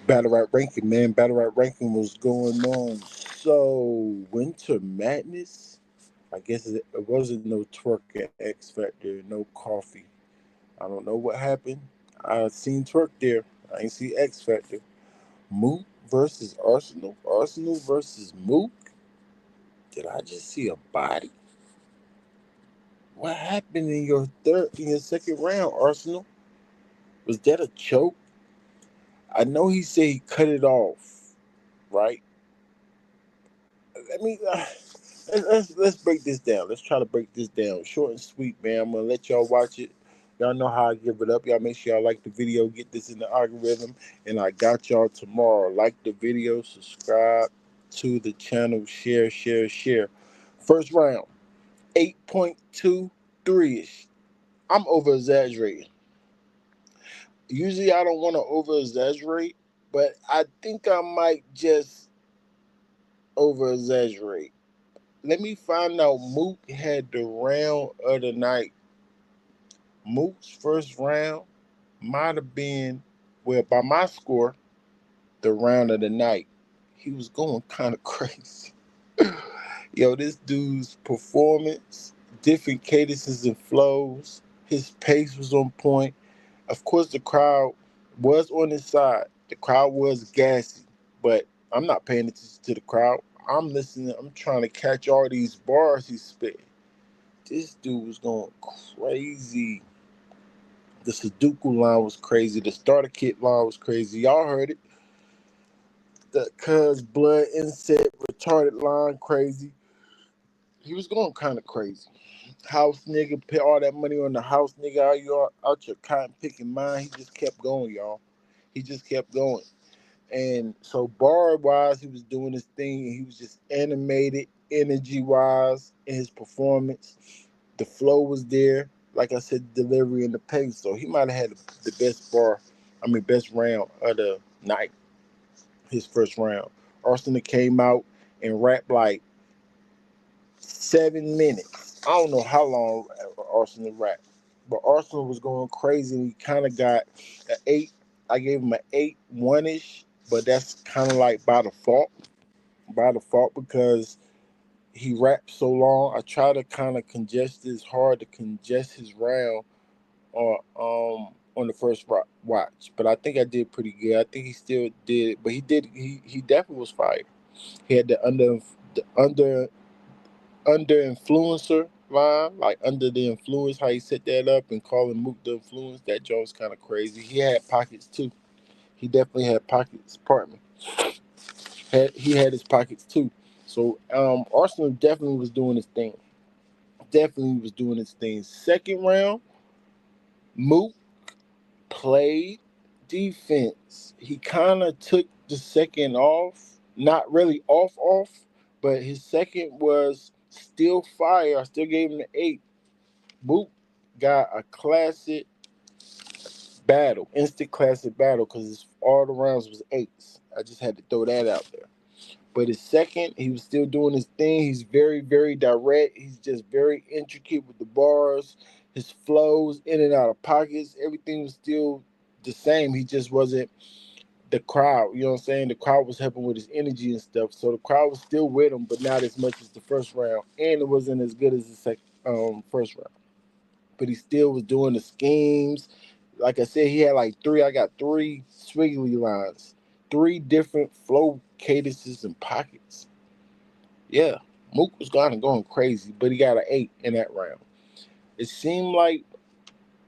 Battle Rap Ranking, man. Battle Rap Ranking was going on. So, Winter Madness, I guess it wasn't no twerk at X Factor, no coffee. I don't know what happened. I seen twerk there. I ain't see X Factor. Mook versus Arsenal. Arsenal versus Mook. Did I just see a body? What happened in your second round, Arsenal? Was that a choke? I know he said he cut it off, right? Let me let's break this down. Let's try to break this down. Short and sweet, man. I'm gonna let y'all watch it. Y'all know how I give it up. Y'all make sure y'all like the video, get this in the algorithm, and I got y'all tomorrow. Like the video, subscribe to the channel, share, share, share. First round, 8.23 ish. I'm over exaggerating. Usually I don't want to over exaggerate, but I think I might just over exaggerate. Let me find out. Mook had the round of the night. Mook's first round might have been, well, by my score, the round of the night. He was going kind of crazy. Yo, this dude's performance, different cadences and flows, his pace was on point. Of course, the crowd was on his side. The crowd was gassy, but I'm not paying attention to the crowd. I'm listening. I'm trying to catch all these bars he's spitting. This dude was going crazy. The Sudoku line was crazy. The starter kit line was crazy. Y'all heard it. The cuz blood inset retarded line crazy. He was going kind of crazy. House nigga put all that money on the house nigga out your cotton picking mind. He just kept going, y'all. He just kept going. And so bar wise, he was doing his thing. And he was just animated, energy wise, in his performance. The flow was there. Like I said, the delivery and the pace. So he might have had the best round of the night. His first round. Arsonal came out and rapped like 7 minutes. I don't know how long Arsonal rapped, but Arsonal was going crazy. And he kind of got an 8. I gave him an 8-1 ish, but that's kind of like by default because he rapped so long. I try to kind of congest this hard to congest his round on the first watch, but I think I did pretty good. I think he still did, but he definitely was fired. He had the under influencer line, like under the influence, how he set that up and calling Mook the influence. That joke was kind of crazy. He had pockets too. He definitely had pockets. Pardon me. He had his pockets too. So Arsenal definitely was doing his thing. Definitely was doing his thing. Second round, Mook played defense. He kind of took the second off, not really off, but his second was still fire. I still gave him the 8. Mook got a classic battle, instant classic battle, because all the rounds was 8s. I just had to throw that out there. But his second, he was still doing his thing. He's very, very direct. He's just very intricate with the bars. His flows in and out of pockets, everything was still the same. He just wasn't the crowd. You know what I'm saying? The crowd was helping with his energy and stuff. So the crowd was still with him, but not as much as the first round. And it wasn't as good as the first round. But he still was doing the schemes. Like I said, he had like three. I got 3 swiggly lines, 3 different flow cadences and pockets. Yeah, Mook was kind of going crazy, but he got an 8 in that round. It seemed like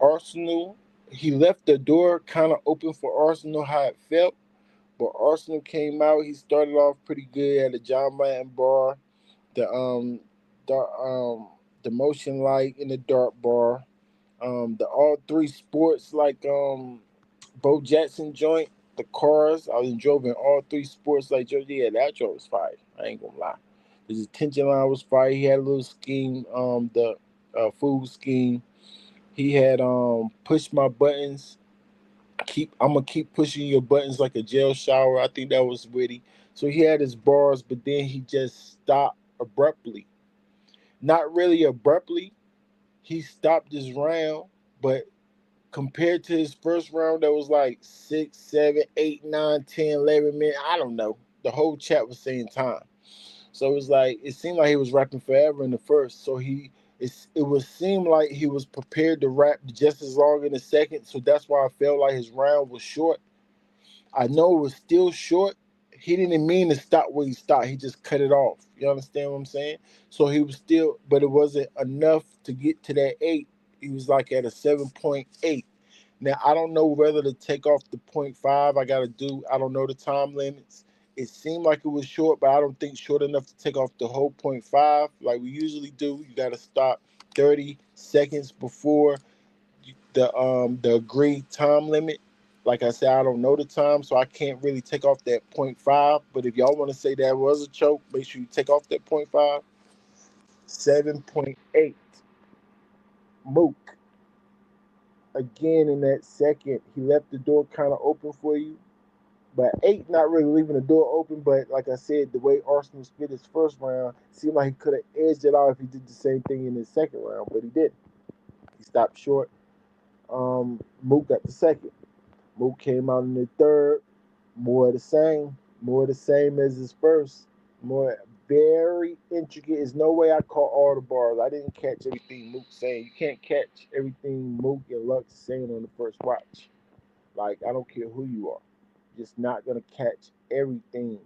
Arsenal, he left the door kind of open for Arsenal how it felt, but Arsenal came out. He started off pretty good at the John Madden bar, the the um the motion light in the dark bar, the all 3 sports like Bo Jackson joint, the cars. I was enjoying all 3 sports like Joe. Yeah, that joint was fire. I ain't gonna lie. His attention line was fire. He had a little scheme, the food scheme. He had push my buttons. I'm gonna keep pushing your buttons like a jail shower. I think that was witty. So he had his bars, but then he just stopped abruptly. Not really abruptly. He stopped his round, but compared to his first round, that was like 6, 7, 8, 9, 10, 11 minutes. I don't know. The whole chat was saying time. So it was like it seemed like he was rapping forever in the first. So it would seem like he was prepared to rap just as long in the second. So that's why I felt like his round was short. I know it was still short. He didn't mean to stop where he stopped. He just cut it off. You understand what I'm saying? So he was still, but it wasn't enough to get to that 8. He was like at a 7.8. Now I don't know whether to take off the point 0.5. I don't know the time limits. It seemed like it was short, but I don't think short enough to take off the whole point 0.5 like we usually do. You gotta stop 30 seconds before the agreed time limit. Like I said, I don't know the time, so I can't really take off that point 0.5. But if y'all want to say that was a choke, make sure you take off that point 0.5. 7.8. Mook. Again, in that second, he left the door kind of open for you. But 8 not really leaving the door open. But like I said, the way Arsenal split his first round, seemed like he could have edged it out if he did the same thing in his second round, but he didn't. He stopped short. Mook got the second. Mook came out in the third. More of the same. More of the same as his first. More very intricate. There's no way I caught all the bars. I didn't catch everything Mook saying. You can't catch everything Mook and Lux saying on the first watch. Like, I don't care who you are. Just not gonna catch everything.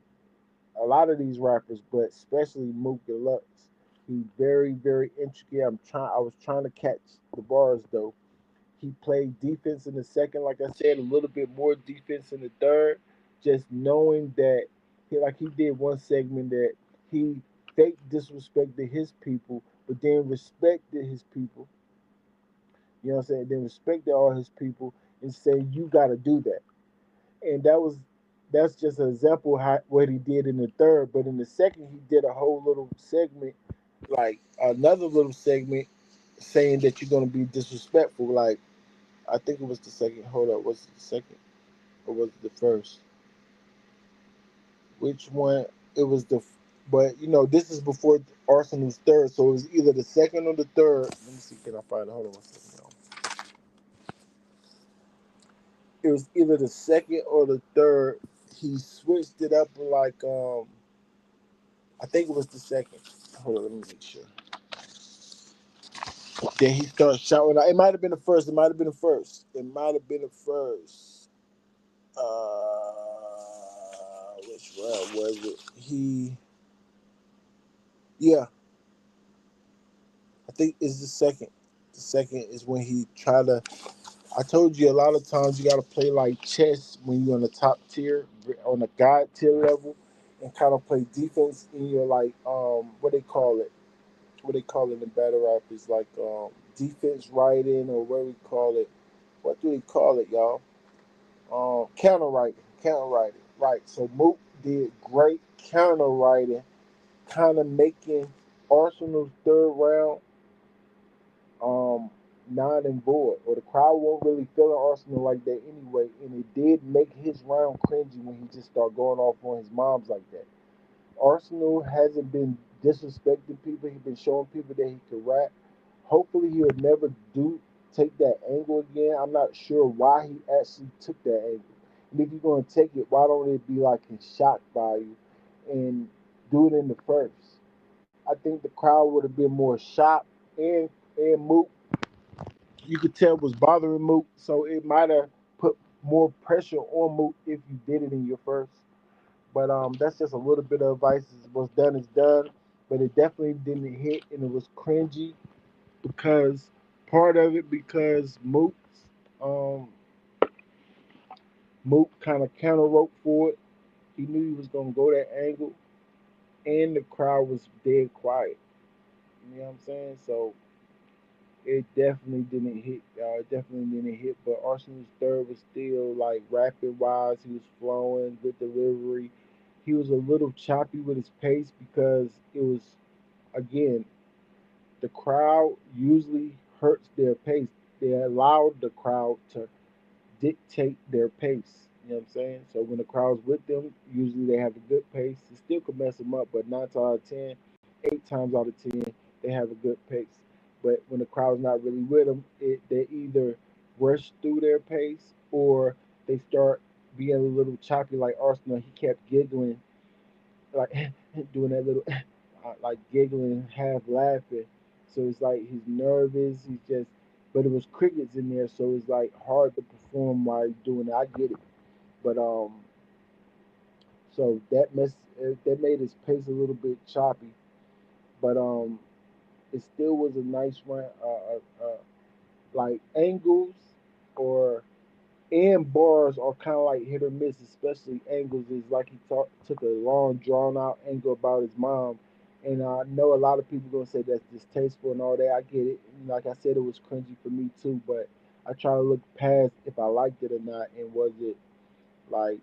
A lot of these rappers, but especially Mook and Lux, he's very, very intricate. I was trying to catch the bars though. He played defense in the second, like I said, a little bit more defense in the third. Just knowing that he did one segment that he fake disrespected his people, but then respected his people. You know what I'm saying? Then respected all his people and say you got to do that. And that's just an example of what he did in the third. But in the second, he did a whole little segment, like another little segment, saying that you're gonna be disrespectful. Like I think it was the second. Hold up, was it the second or was it the first? Which one? It was but this is before Arsenal's third, so it was either the second or the third. Let me see, can I find it? Hold on one second, y'all. It was either the second or the third. He switched it up like I think it was the second. Hold on, let me make sure. Then he started shouting out. It might have been the first. It might have been the first. It might have been the first. Which round was it? Yeah, I think it's the second. The second is when he tried to. I told you a lot of times you got to play like chess when you're on the top tier, on the god tier level, and kind of play defense in your like what they call it. What they call it in battle rap is like defense writing or what we call it. What do they call it, y'all? Counter writing. Counter writing. Right. So Mook did great counter writing, kind of making Arsenal's third round um, non and void, or the crowd won't really feel Arsenal like that anyway. And it did make his round cringy when he just started going off on his moms like that. Arsenal hasn't been disrespecting people. He's been showing people that he can rap. Hopefully, he'll never take that angle again. I'm not sure why he actually took that angle. And if you're going to take it, why don't it be like in shock value and do it in the first? I think the crowd would have been more shocked and Mook. You could tell was bothering Mook, so it might have put more pressure on Mook if you did it in your first. But that's just a little bit of advice. What's done is done. But it definitely didn't hit, and it was cringy because part of it because um, Mook kind of counter wrote for it. He knew he was gonna go that angle, and the crowd was dead quiet. You know what I'm saying? So it definitely didn't hit. It definitely didn't hit. But Arsenal's third was still like rapid wise. He was flowing, good delivery. He was a little choppy with his pace because it was again the crowd usually hurts their pace. They allowed the crowd to dictate their pace. You know what I'm saying? So when the crowd's with them, usually they have a good pace. It still could mess them up, but 9 times out of 10, 8 times out of 10, they have a good pace. But when the crowd's not really with them, they either rush through their pace, or they start being a little choppy like Arsenal. He kept giggling, like doing that little, like giggling, half laughing. So it's like he's nervous. He's just, but it was crickets in there, so it's like hard to perform while he's doing it. I get it, but so that made his pace a little bit choppy. But it still was a nice run. Like angles or and bars are kind of like hit or miss, especially angles. Is like took a long, drawn out angle about his mom, and I know a lot of people gonna say that's distasteful and all that. I get it. And like I said, it was cringy for me too, but I try to look past if I liked it or not, and was it like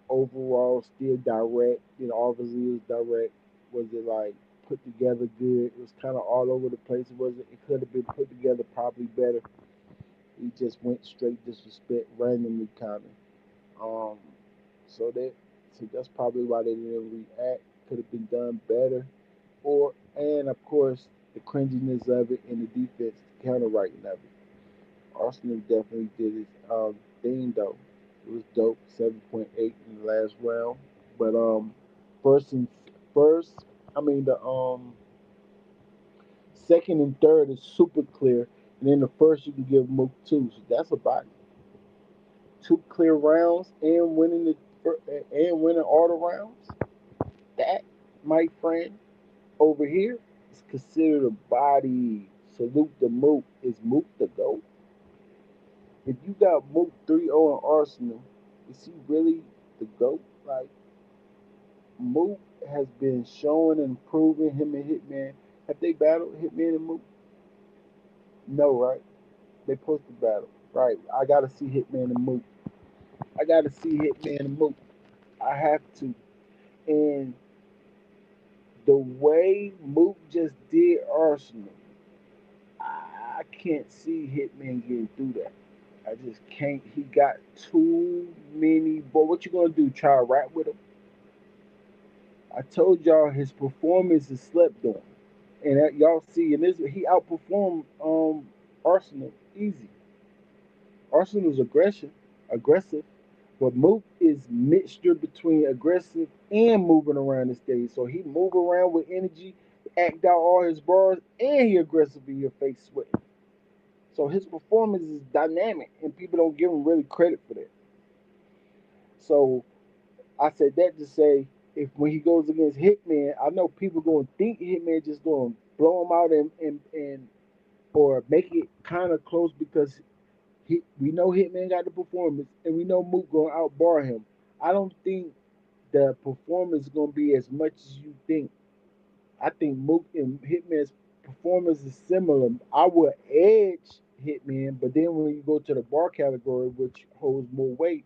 overall still direct? You know, obviously it was direct. Was it like put together good? It was kind of all over the place. It wasn't. It could have been put together probably better. He just went straight disrespect randomly, kind of. So that so that's probably why they didn't react. Could have been done better, or and of course the cringiness of it and the defense counter writing of it. Arsenal definitely did its thing though. It was dope. 7.8 in the last round, but first and first, I mean the second and third is super clear, and then the first you can give Mook two. So that's about two clear rounds and winning all the rounds. That, my friend, over here is considered a body. Salute the Mook. Is Mook the GOAT? If you got Mook 3-0 in Arsenal, is he really the GOAT? Like, Mook has been showing and proving him and Hitman. Have they battled Hitman and Mook? No, right? They supposed to battle. Right. I gotta see Hitman and Mook. I gotta see Hitman and Mook. I have to. And the way Mook just did Arsenal, I can't see Hitman getting through that. I just can't. He got too many. But what you gonna do? Try to rap with him? I told y'all his performance is slept on, and that y'all see. And this he outperformed Arsenal easy. Arsenal's aggressive, but Mook is mixture between aggressive and moving around the stage. So he move around with energy, act out all his bars, and he aggressive in your face sweat. So his performance is dynamic, and people don't give him really credit for that. So I said that to say, if when he goes against Hitman, I know people going to think Hitman just going to blow him out and or make it kind of close because we know Hitman got the performance, and we know Mook going to outbar him. I don't think the performance is going to be as much as you think. I think Mook and Hitman's performance is similar. I would edge Hitman, but then when you go to the bar category, which holds more weight,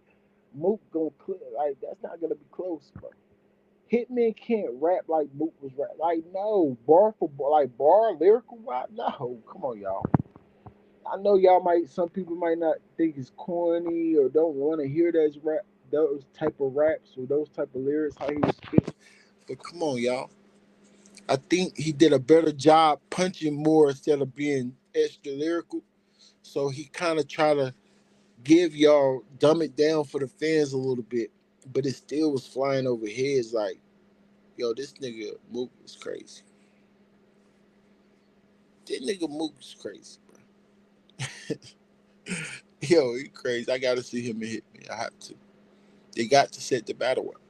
Mook gonna clear like that's not gonna be close, bro. Hitman can't rap like Mook was rap. Like no bar for bar, like bar lyrical rap. No, come on, y'all. I know y'all might. Some people might not think it's corny or don't want to hear those type of raps or those type of lyrics how he was spitting. But come on, y'all. I think he did a better job punching more instead of being extra lyrical. So he kind of tried to give y'all dumb it down for the fans a little bit, but it still was flying over heads. Like, yo, this nigga Mook is crazy. This nigga Mook is crazy, bro. Yo, he crazy. I gotta see him and hit me. I have to. They got to set the battle up.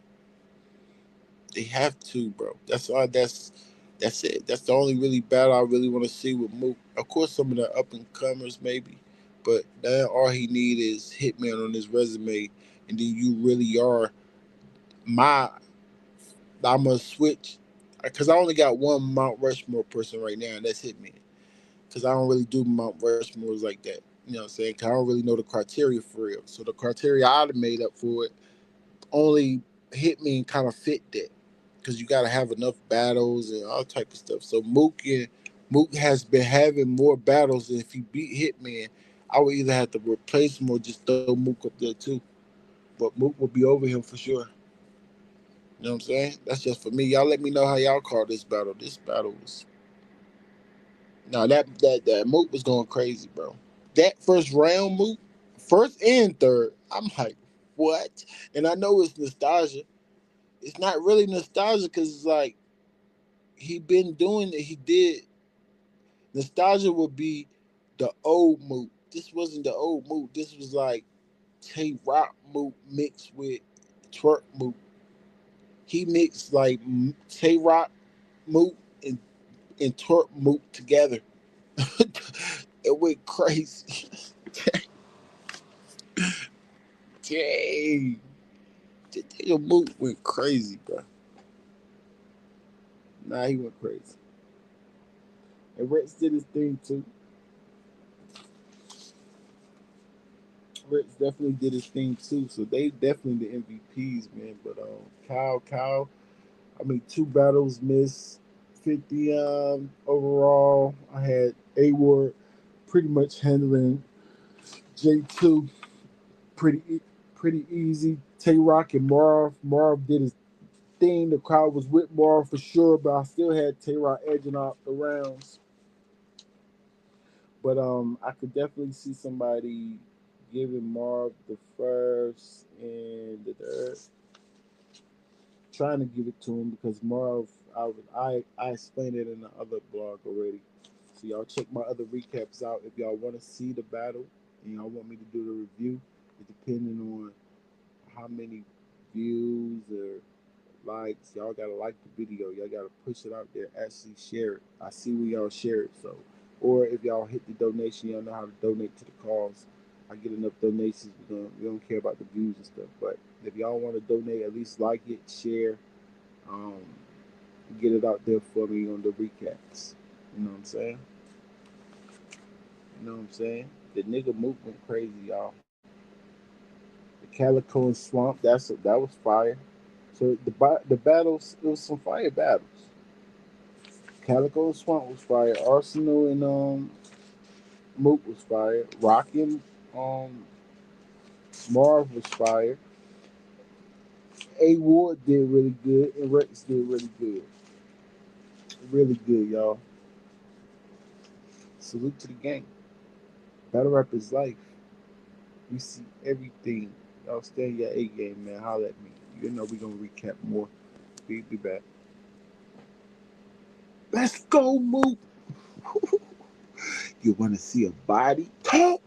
They have to, bro. That's all. That's it. That's the only really battle I really want to see with Mook. Of course, some of the up and comers maybe, but now all he need is Hitman on his resume, and then you really are my. I'm gonna switch because I only got one Mount Rushmore person right now, and that's Hitman. Because I don't really do Mount Rushmores like that. You know what I'm saying? 'Cause I don't really know the criteria for real. So the criteria I'd have made up for it only Hitman kind of fit that because you got to have enough battles and all type of stuff. So Mook has been having more battles, and if he beat Hitman, I would either have to replace him or just throw Mook up there too. But Mook will be over him for sure. You know what I'm saying? That's just for me. Y'all let me know how y'all call this battle. This battle was that Mook was going crazy, bro. That first round Mook, first and third, I'm like, what? And I know it's nostalgia. It's not really nostalgia because it's like he been doing it. He did. Nostalgia would be the old Mook. This wasn't the old Mook. This was like Tay Rock Mook mixed with Twerk Mook. He mixed like Tay Rock Mook and Twerk Mook together. It went crazy. Dang. The nigga Mook went crazy, bro. Nah, he went crazy. And Rex did his thing too. Rex definitely did his thing too. So they definitely the MVPs, man. But Kyle, I mean, two battles missed. 50 overall. I had A Ward pretty much handling J2 pretty easy. Tay Rock and Marv. Marv did his thing. The crowd was with Marv for sure, but I still had Tay Rock edging out the rounds. But I could definitely see somebody giving Marv the first and the third, trying to give it to him because Marv, I explained it in the other blog already. So y'all check my other recaps out if y'all want to see the battle and y'all want me to do the review. It depending on how many views or likes. Y'all gotta like the video. Y'all gotta push it out there. Actually share it. I see where y'all share it. So, or if y'all hit the donation, y'all know how to donate to the cause. I get enough donations. We don't care about the views and stuff. But if y'all want to donate, at least like it, share, um, get it out there for me on the recaps. You know what I'm saying? You know what I'm saying? The nigga Mook went crazy, y'all. The Calico and Swamp. That was fire. So the battles, it was some fire battles. Calico and Swamp was fire. Arsonal and Mook was fire. Rocky and Marv was fire. A Ward did really good, and Rex did really good. Really good, y'all. Salute to the gang. Battle rap is life. We see everything. Y'all stay in your A game, man. Holla at me. You know we gonna recap more. Be back. Let's go, Mook. You wanna see a body talk?